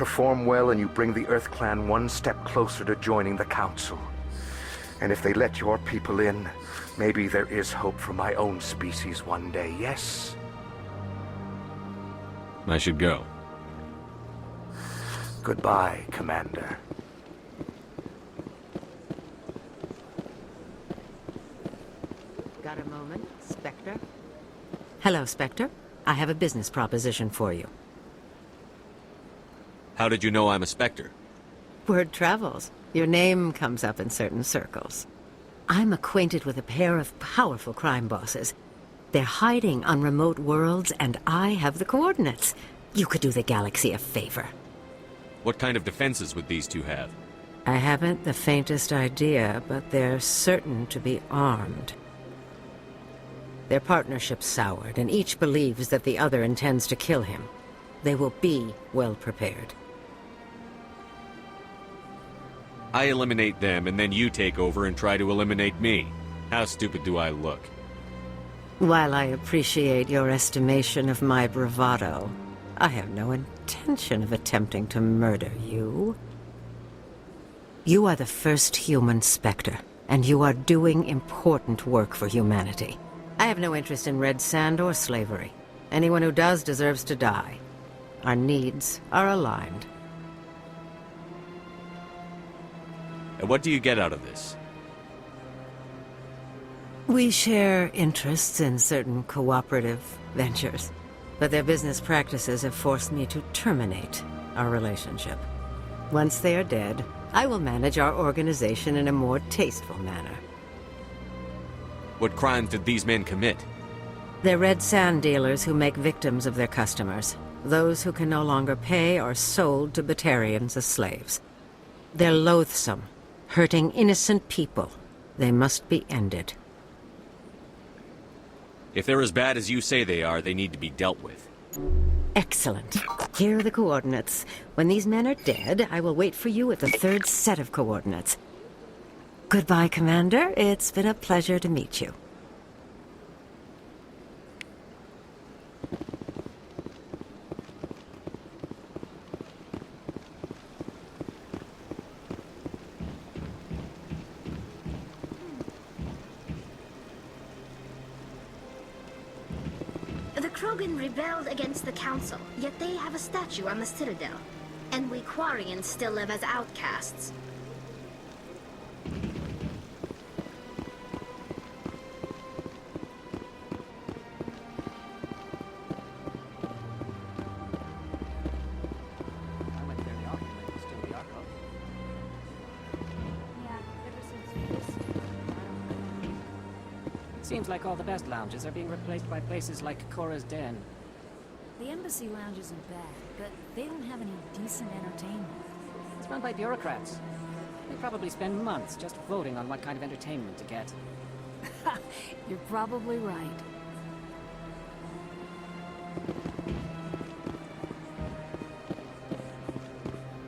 Perform well and you bring the Earth Clan one step closer to joining the Council. And if they let your people in, maybe there is hope for my own species one day, yes? I should go. Goodbye, Commander. Got a moment, Spectre? Hello, Spectre. I have a business proposition for you. How did you know I'm a Spectre? Word travels. Your name comes up in certain circles. I'm acquainted with a pair of powerful crime bosses. They're hiding on remote worlds, and I have the coordinates. You could do the galaxy a favor. What kind of defenses would these two have? I haven't the faintest idea, but they're certain to be armed. Their partnership's soured, and each believes that the other intends to kill him. They will be well prepared. I eliminate them, and then you take over and try to eliminate me. How stupid do I look? While I appreciate your estimation of my bravado, I have no intention of attempting to murder you. You are the first human Spectre, and you are doing important work for humanity. I have no interest in red sand or slavery. Anyone who does deserves to die. Our needs are aligned. And what do you get out of this? We share interests in certain cooperative ventures, but their business practices have forced me to terminate our relationship. Once they are dead, I will manage our organization in a more tasteful manner. What crimes did these men commit? They're red sand dealers who make victims of their customers. Those who can no longer pay are sold to Batarians as slaves. They're loathsome, hurting innocent people. They must be ended. If they're as bad as you say they are, they need to be dealt with. Excellent. Here are the coordinates. When these men are dead, I will wait for you at the third set of coordinates. Goodbye, Commander. It's been a pleasure to meet you. The Krogan rebelled against the Council, yet they have a statue on the Citadel. And we Quarians still live as outcasts. Seems like all the best lounges are being replaced by places like Cora's Den. The embassy lounge isn't bad, but they don't have any decent entertainment. It's run by bureaucrats. They probably spend months just voting on what kind of entertainment to get. You're probably right.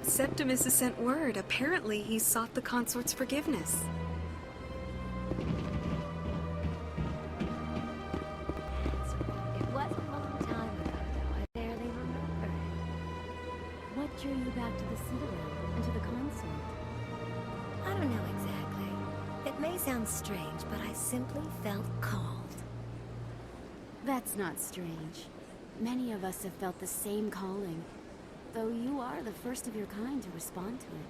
Septimus has sent word. Apparently, he sought the consort's forgiveness. It was a long time ago, though. I barely remember. What drew you back to the Citadel and to the consort? I don't know exactly. It may sound strange, but I simply felt called. That's not strange. Many of us have felt the same calling. Though you are the first of your kind to respond to it.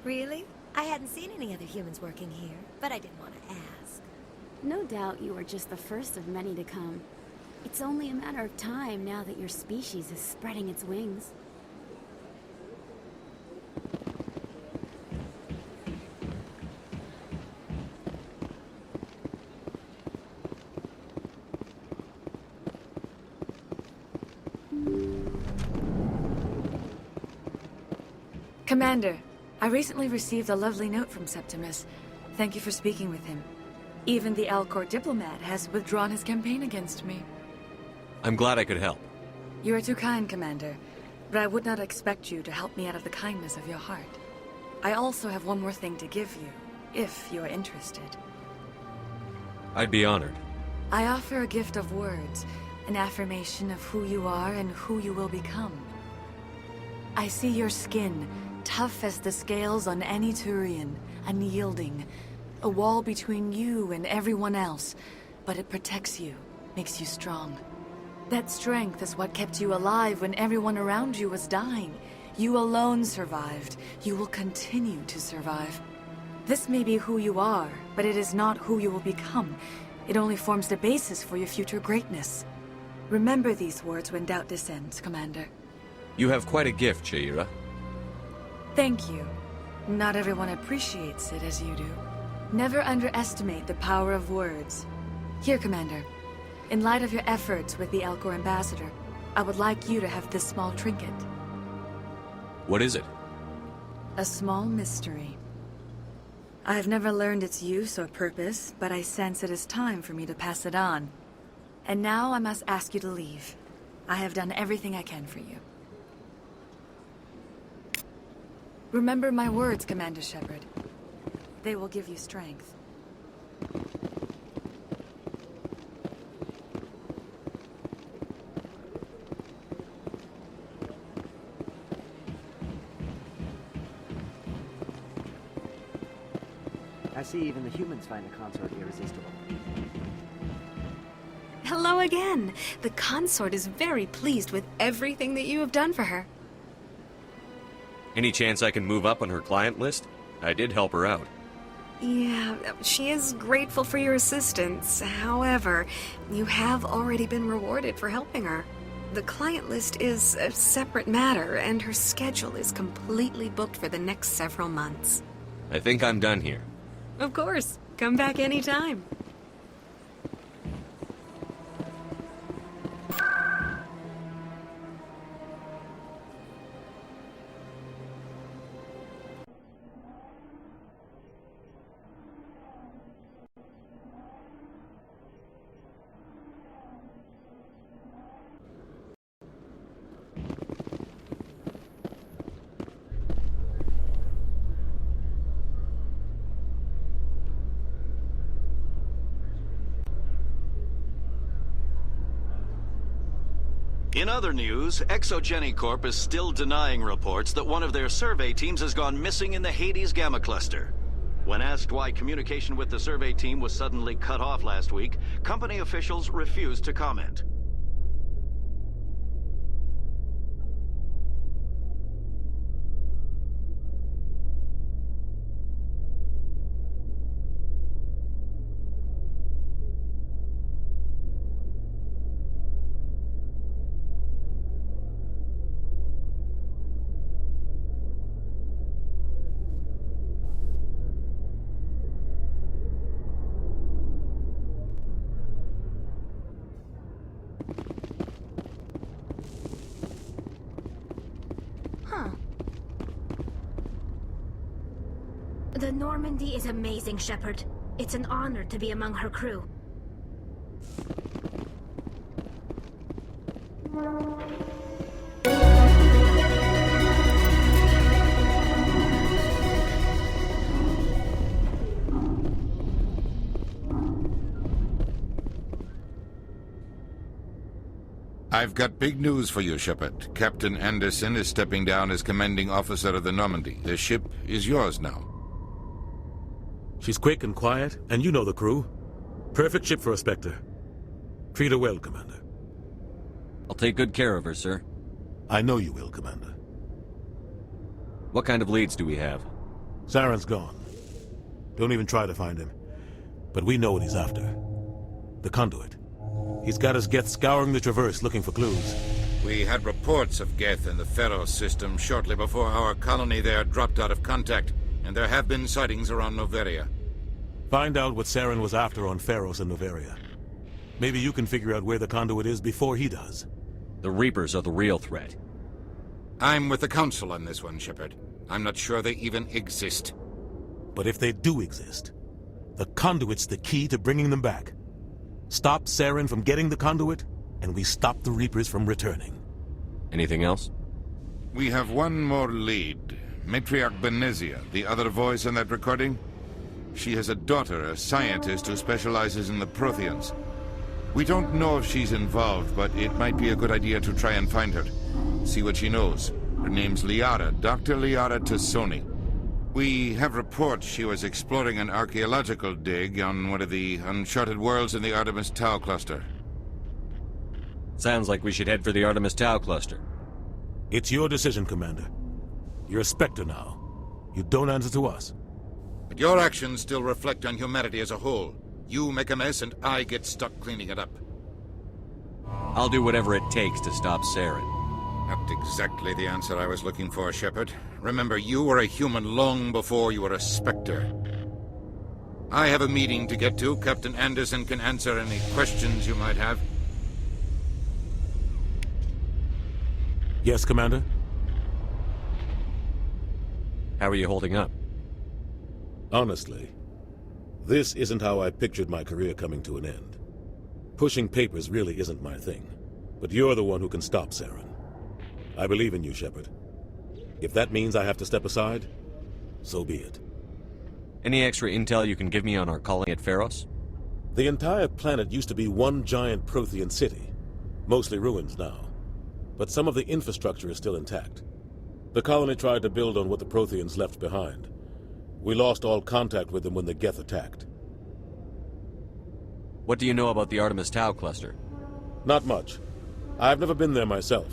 Really? I hadn't seen any other humans working here, but I didn't want to ask. No doubt you are just the first of many to come. It's only a matter of time now that your species is spreading its wings. Commander, I recently received a lovely note from Septimus. Thank you for speaking with him. Even the Alcor diplomat has withdrawn his campaign against me. I'm glad I could help. You are too kind, Commander, but I would not expect you to help me out of the kindness of your heart. I also have one more thing to give you, if you are interested. I'd be honored. I offer a gift of words, an affirmation of who you are and who you will become. I see your skin, tough as the scales on any Turian, unyielding. A wall between you and everyone else, but it protects you, makes you strong. That strength is what kept you alive when everyone around you was dying. You alone survived. You will continue to survive. This may be who you are, but it is not who you will become. It only forms the basis for your future greatness. Remember these words when doubt descends, Commander. You have quite a gift, Shaira. Thank you. Not everyone appreciates it as you do. Never underestimate the power of words. Here, Commander. In light of your efforts with the Alcor Ambassador, I would like you to have this small trinket. What is it? A small mystery. I have never learned its use or purpose, but I sense it is time for me to pass it on. And now I must ask you to leave. I have done everything I can for you. Remember my words, Commander Shepard. They will give you strength. I see even the humans find the consort irresistible. Hello again. The consort is very pleased with everything that you have done for her. Any chance I can move up on her client list? I did help her out. Yeah, she is grateful for your assistance. However, you have already been rewarded for helping her. The client list is a separate matter, and her schedule is completely booked for the next several months. I think I'm done here. Of course. Come back anytime. In other news, Exogenicorp is still denying reports that one of their survey teams has gone missing in the Hades Gamma Cluster. When asked why communication with the survey team was suddenly cut off last week, company officials refused to comment. The Normandy is amazing, Shepard. It's an honor to be among her crew. I've got big news for you, Shepard. Captain Anderson is stepping down as commanding officer of the Normandy. The ship is yours now. She's quick and quiet, and you know the crew. Perfect ship for a Spectre. Treat her well, Commander. I'll take good care of her, sir. I know you will, Commander. What kind of leads do we have? Saren's gone. Don't even try to find him. But we know what he's after. The conduit. He's got his Geth scouring the Traverse looking for clues. We had reports of Geth in the Pharos system shortly before our colony there dropped out of contact, and there have been sightings around Noveria. Find out what Saren was after on Pharos and Noveria. Maybe you can figure out where the conduit is before he does. The Reapers are the real threat. I'm with the Council on this one, Shepard. I'm not sure they even exist. But if they do exist, the conduit's the key to bringing them back. Stop Saren from getting the conduit, and we stop the Reapers from returning. Anything else? We have one more lead. Matriarch Benezia, the other voice in that recording. She has a daughter, a scientist who specializes in the Protheans. We don't know if she's involved, but it might be a good idea to try and find her. See what she knows. Her name's Liara, Dr. Liara Tassoni. We have reports she was exploring an archaeological dig on one of the uncharted worlds in the Artemis Tau cluster. Sounds like we should head for the Artemis Tau cluster. It's your decision, Commander. You're a Spectre now. You don't answer to us. But your actions still reflect on humanity as a whole. You make a mess and I get stuck cleaning it up. I'll do whatever it takes to stop Saren. Not exactly the answer I was looking for, Shepard. Remember, you were a human long before you were a Spectre. I have a meeting to get to. Captain Anderson can answer any questions you might have. Yes, Commander? How are you holding up? Honestly, this isn't how I pictured my career coming to an end. Pushing papers really isn't my thing. But you're the one who can stop Saren. I believe in you, Shepard. If that means I have to step aside, so be it. Any extra intel you can give me on our colony at Pharos? The entire planet used to be one giant Prothean city. Mostly ruins now. But some of the infrastructure is still intact. The colony tried to build on what the Protheans left behind. We lost all contact with them when the Geth attacked. What do you know about the Artemis Tau cluster? Not much. I've never been there myself.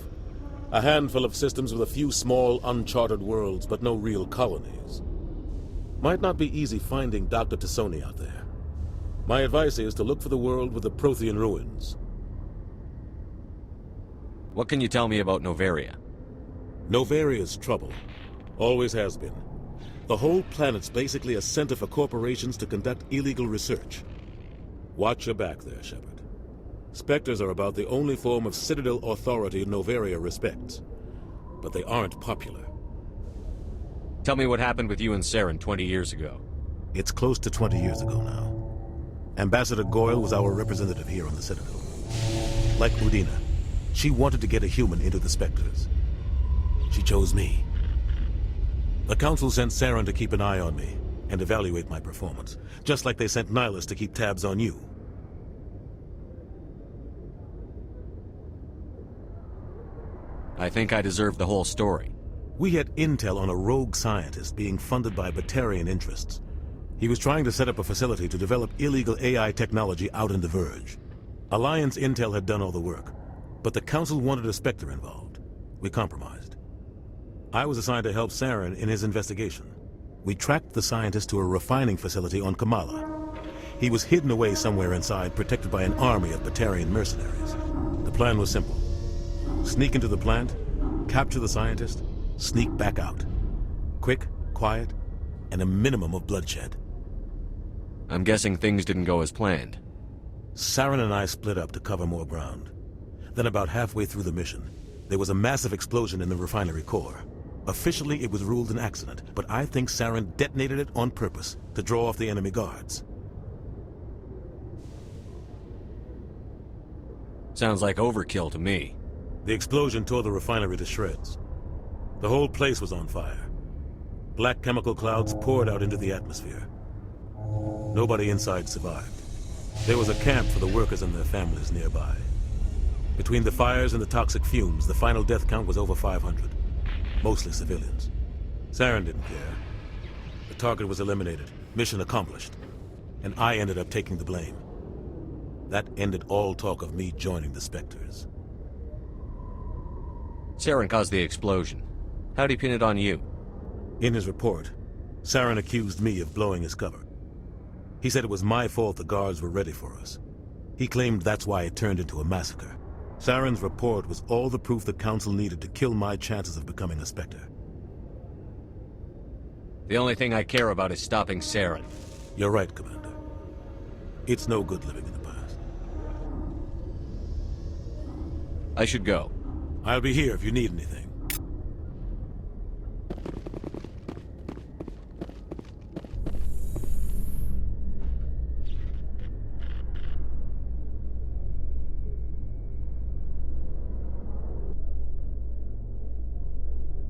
A handful of systems with a few small, uncharted worlds, but no real colonies. Might not be easy finding Dr. Tassoni out there. My advice is to look for the world with the Prothean ruins. What can you tell me about Novaria? Novaria's trouble. Always has been. The whole planet's basically a center for corporations to conduct illegal research. Watch your back there, Shepard. Spectres are about the only form of Citadel authority Novaria respects. But they aren't popular. Tell me what happened with you and Saren 20 years ago. It's close to 20 years ago now. Ambassador Goyle was our representative here on the Citadel. Like Udina, she wanted to get a human into the Spectres. She chose me. The Council sent Saren to keep an eye on me and evaluate my performance, just like they sent Nihilus to keep tabs on you. I think I deserve the whole story. We had intel on a rogue scientist being funded by Batarian interests. He was trying to set up a facility to develop illegal AI technology out in the Verge. Alliance intel had done all the work, but the Council wanted a Spectre involved. We compromised. I was assigned to help Saren in his investigation. We tracked the scientist to a refining facility on Kamala. He was hidden away somewhere inside, protected by an army of Batarian mercenaries. The plan was simple. Sneak into the plant, capture the scientist, sneak back out. Quick, quiet, and a minimum of bloodshed. I'm guessing things didn't go as planned. Saren and I split up to cover more ground. Then about halfway through the mission, there was a massive explosion in the refinery core. Officially, it was ruled an accident, but I think Saren detonated it on purpose to draw off the enemy guards. Sounds like overkill to me. The explosion tore the refinery to shreds. The whole place was on fire. Black chemical clouds poured out into the atmosphere. Nobody inside survived. There was a camp for the workers and their families nearby. Between the fires and the toxic fumes, the final death count was over 500. Mostly civilians. Saren didn't care. The target was eliminated, mission accomplished. And I ended up taking the blame. That ended all talk of me joining the Spectres. Saren caused the explosion. How'd he pin it on you? In his report, Saren accused me of blowing his cover. He said it was my fault the guards were ready for us. He claimed that's why it turned into a massacre. Saren's report was all the proof the Council needed to kill my chances of becoming a Spectre. The only thing I care about is stopping Saren. You're right, Commander. It's no good living in the past. I should go. I'll be here if you need anything.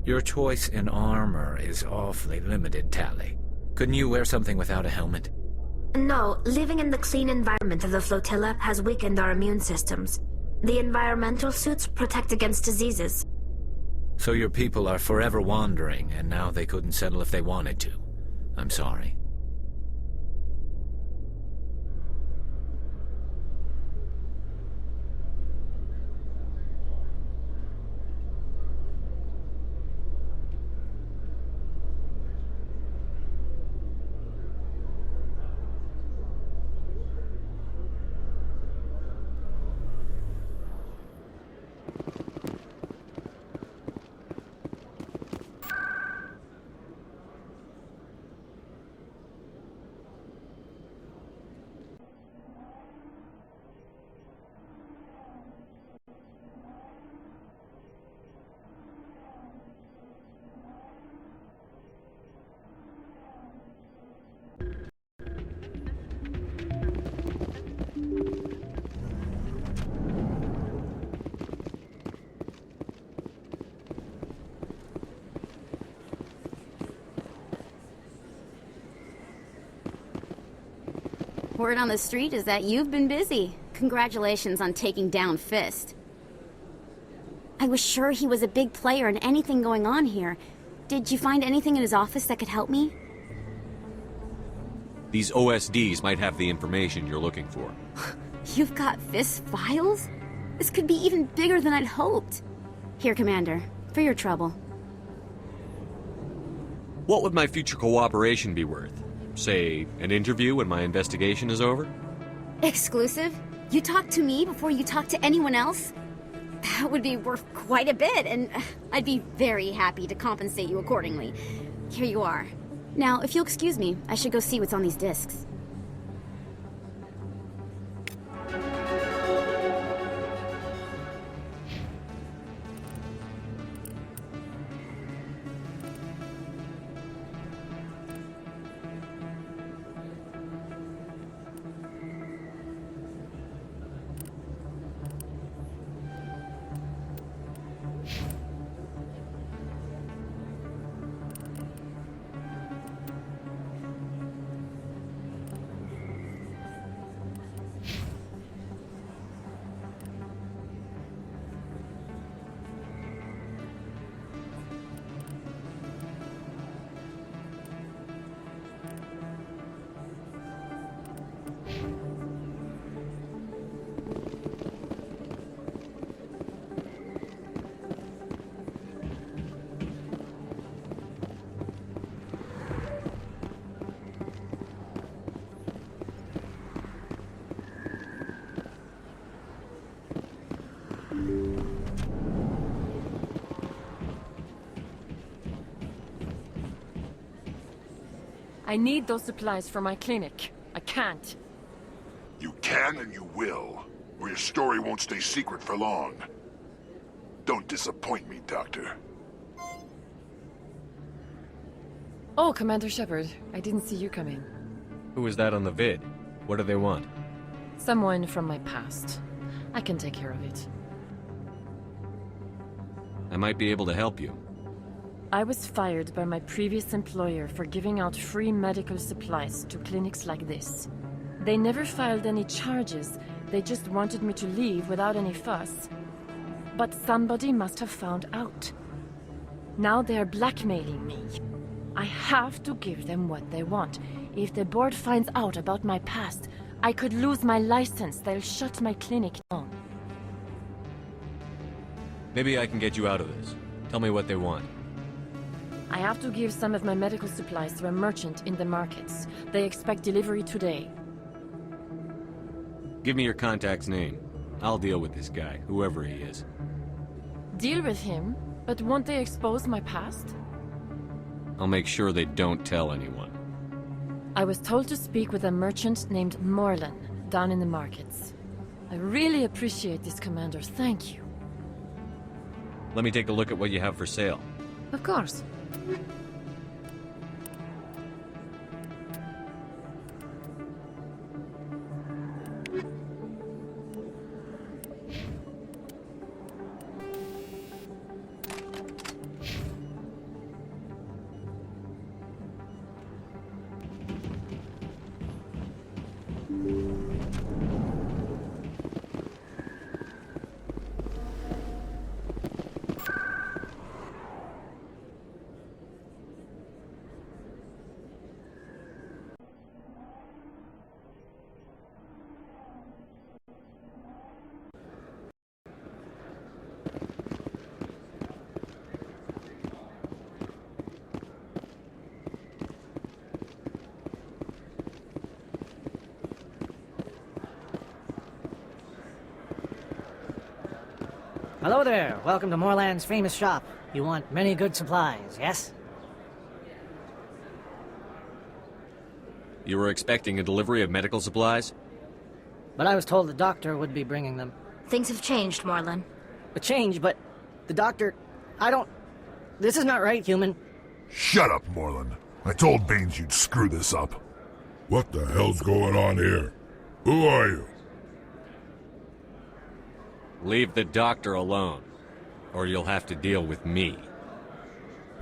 Your choice in armor is awfully limited, Tali. Couldn't you wear something without a helmet? No, living in the clean environment of the flotilla has weakened our immune systems. The environmental suits protect against diseases. So your people are forever wandering, and now they couldn't settle if they wanted to. I'm sorry. Word on the street is that you've been busy. Congratulations on taking down Fist. I was sure he was a big player in anything going on here. Did you find anything in his office that could help me? These OSDs might have the information you're looking for. You've got Fist's files? This could be even bigger than I'd hoped. Here, Commander, for your trouble. What would my future cooperation be worth? Say, an interview when my investigation is over? Exclusive? You talk to me before you talk to anyone else? That would be worth quite a bit, and I'd be very happy to compensate you accordingly. Here you are. Now, if you'll excuse me, I should go see what's on these discs. I need those supplies for my clinic. I can't. You can and you will, or your story won't stay secret for long. Don't disappoint me, Doctor. Oh, Commander Shepard. I didn't see you coming. Who is that on the vid? What do they want? Someone from my past. I can take care of it. I might be able to help you. I was fired by my previous employer for giving out free medical supplies to clinics like this. They never filed any charges. They just wanted me to leave without any fuss. But somebody must have found out. Now they're blackmailing me. I have to give them what they want. If the board finds out about my past, I could lose my license. They'll shut my clinic down. Maybe I can get you out of this. Tell me what they want. I have to give some of my medical supplies to a merchant in the markets. They expect delivery today. Give me your contact's name. I'll deal with this guy, whoever he is. Deal with him? But won't they expose my past? I'll make sure they don't tell anyone. I was told to speak with a merchant named Morlan, down in the markets. I really appreciate this, Commander. Thank you. Let me take a look at what you have for sale. Of course. Hello there. Welcome to Moorland's famous shop. You want many good supplies, yes? You were expecting a delivery of medical supplies? But I was told the doctor would be bringing them. Things have changed, Moorland. A change, but the doctor... I don't... This is not right, human. Shut up, Moorland. I told Baines you'd screw this up. What the hell's going on here? Who are you? Leave the doctor alone, or you'll have to deal with me.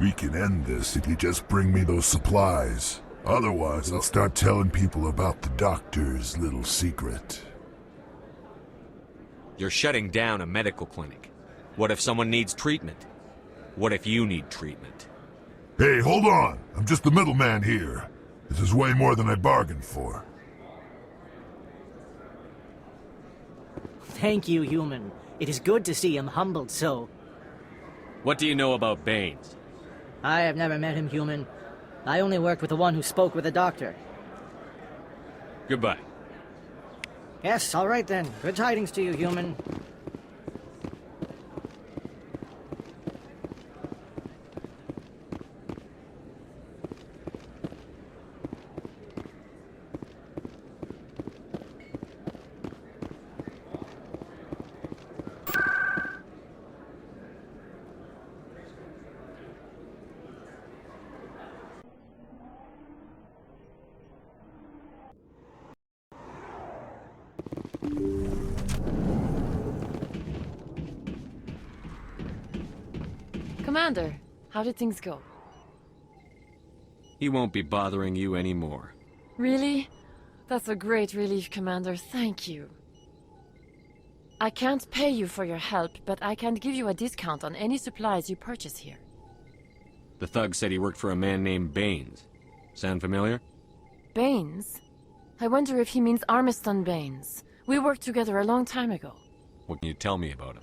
We can end this if you just bring me those supplies. Otherwise, I'll start telling people about the doctor's little secret. You're shutting down a medical clinic. What if someone needs treatment? What if you need treatment? Hey, hold on! I'm just the middleman here. This is way more than I bargained for. Thank you, human. It is good to see him humbled so. What do you know about Baines? I have never met him, human. I only worked with the one who spoke with the doctor. Goodbye. Yes, all right then. Good tidings to you, human. Commander, how did things go? He won't be bothering you anymore. Really? That's a great relief, Commander. Thank you. I can't pay you for your help, but I can give you a discount on any supplies you purchase here. The thug said he worked for a man named Baines. Sound familiar? Baines? I wonder if he means Armiston Baines. We worked together a long time ago. What can you tell me about him?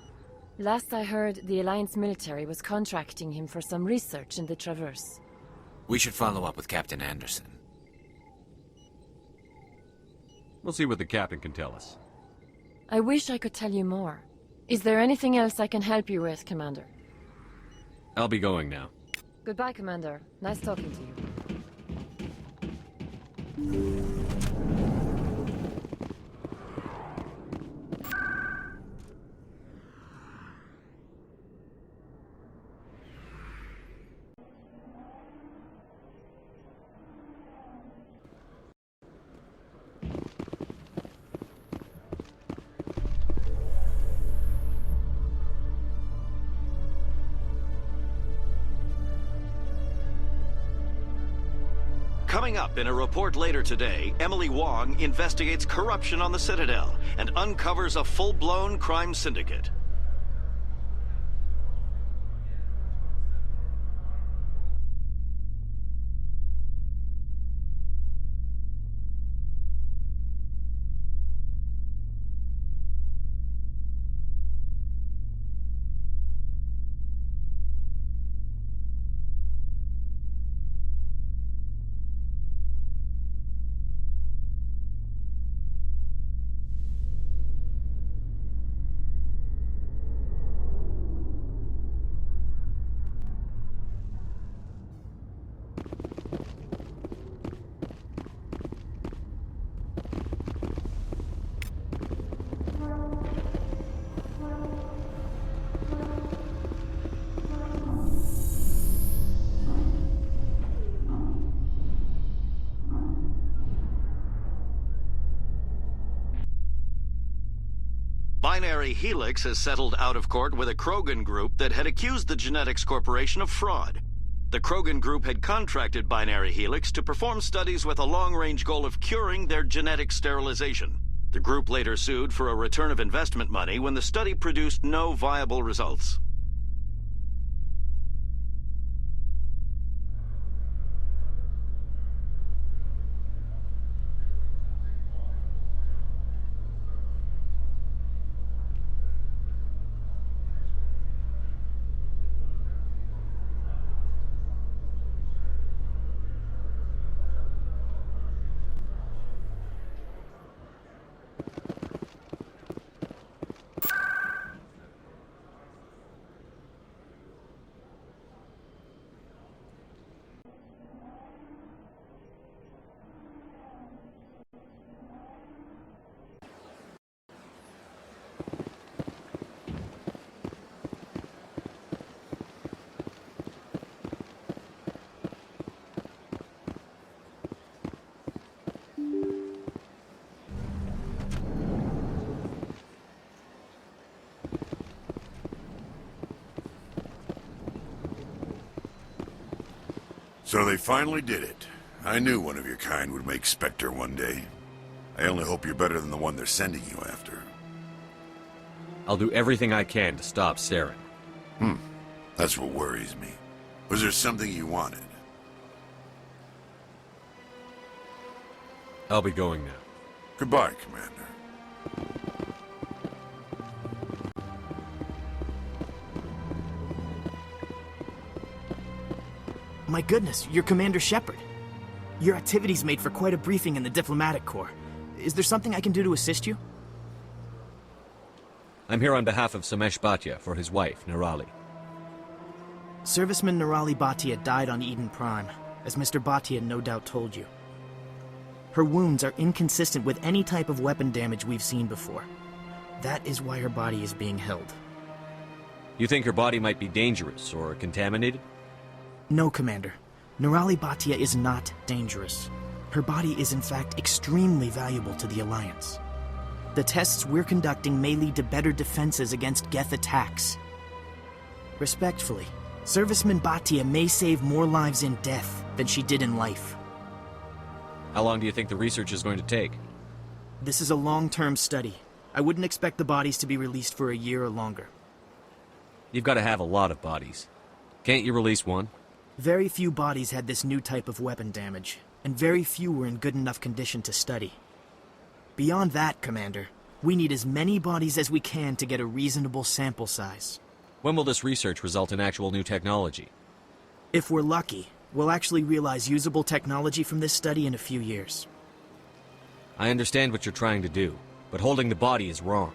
Last I heard, the Alliance military was contracting him for some research in the Traverse. We should follow up with Captain Anderson. We'll see what the captain can tell us. I wish I could tell you more. Is there anything else I can help you with, Commander? I'll be going now. Goodbye, Commander. Nice talking to you. Coming up in a report later today, Emily Wong investigates corruption on the Citadel and uncovers a full-blown crime syndicate. Binary Helix has settled out of court with a Krogan group that had accused the Genetics Corporation of fraud. The Krogan group had contracted Binary Helix to perform studies with a long-range goal of curing their genetic sterilization. The group later sued for a return of investment money when the study produced no viable results. So they finally did it. I knew one of your kind would make Spectre one day. I only hope you're better than the one they're sending you after. I'll do everything I can to stop Saren. That's what worries me. Was there something you wanted? I'll be going now. Goodbye, Commander. My goodness, you're Commander Shepard. Your activities made for quite a briefing in the Diplomatic Corps. Is there something I can do to assist you? I'm here on behalf of Samesh Bhatia for his wife, Nirali. Serviceman Nirali Bhatia died on Eden Prime, as Mr. Bhatia no doubt told you. Her wounds are inconsistent with any type of weapon damage we've seen before. That is why her body is being held. You think her body might be dangerous or contaminated? No, Commander. Nirali Bhatia is not dangerous. Her body is in fact extremely valuable to the Alliance. The tests we're conducting may lead to better defenses against Geth attacks. Respectfully, Serviceman Bhatia may save more lives in death than she did in life. How long do you think the research is going to take? This is a long-term study. I wouldn't expect the bodies to be released for a year or longer. You've got to have a lot of bodies. Can't you release one? Very few bodies had this new type of weapon damage, and very few were in good enough condition to study. Beyond that, Commander, we need as many bodies as we can to get a reasonable sample size. When will this research result in actual new technology? If we're lucky, we'll actually realize usable technology from this study in a few years. I understand what you're trying to do, but holding the body is wrong.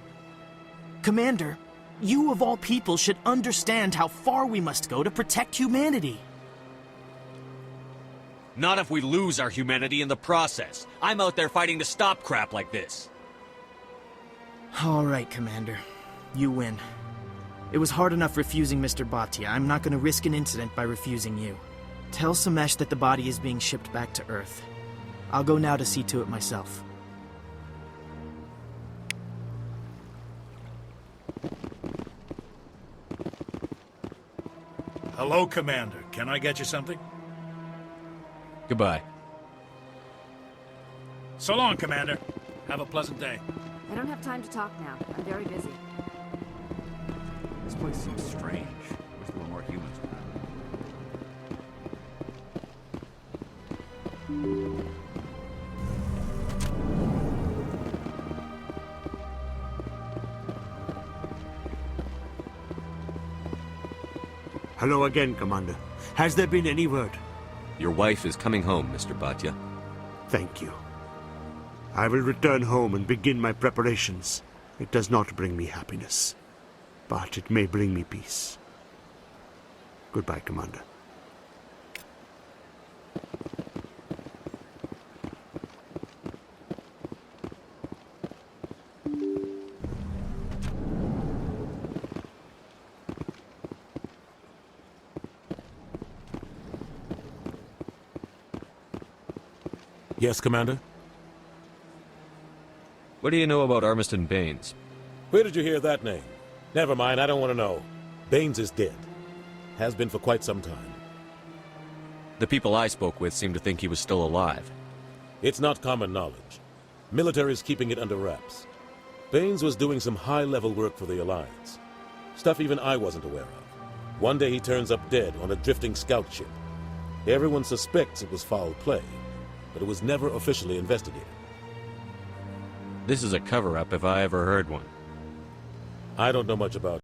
Commander, you of all people should understand how far we must go to protect humanity. Not if we lose our humanity in the process. I'm out there fighting to stop crap like this. All right, Commander. You win. It was hard enough refusing Mr. Bhatia. I'm not going to risk an incident by refusing you. Tell Samesh that the body is being shipped back to Earth. I'll go now to see to it myself. Hello, Commander. Can I get you something? Goodbye. So long, Commander. Have a pleasant day. I don't have time to talk now. I'm very busy. This place seems strange. Wish there were more humans around. Hello again, Commander. Has there been any word? Your wife is coming home, Mr. Bhatia. Thank you. I will return home and begin my preparations. It does not bring me happiness, but it may bring me peace. Goodbye, Commander. Yes, Commander? What do you know about Armiston Baines? Where did you hear that name? Never mind, I don't want to know. Baines is dead. Has been for quite some time. The people I spoke with seemed to think he was still alive. It's not common knowledge. Military is keeping it under wraps. Baines was doing some high-level work for the Alliance. Stuff even I wasn't aware of. One day he turns up dead on a drifting scout ship. Everyone suspects it was foul play, but it was never officially investigated. This is a cover-up if I ever heard one. I don't know much about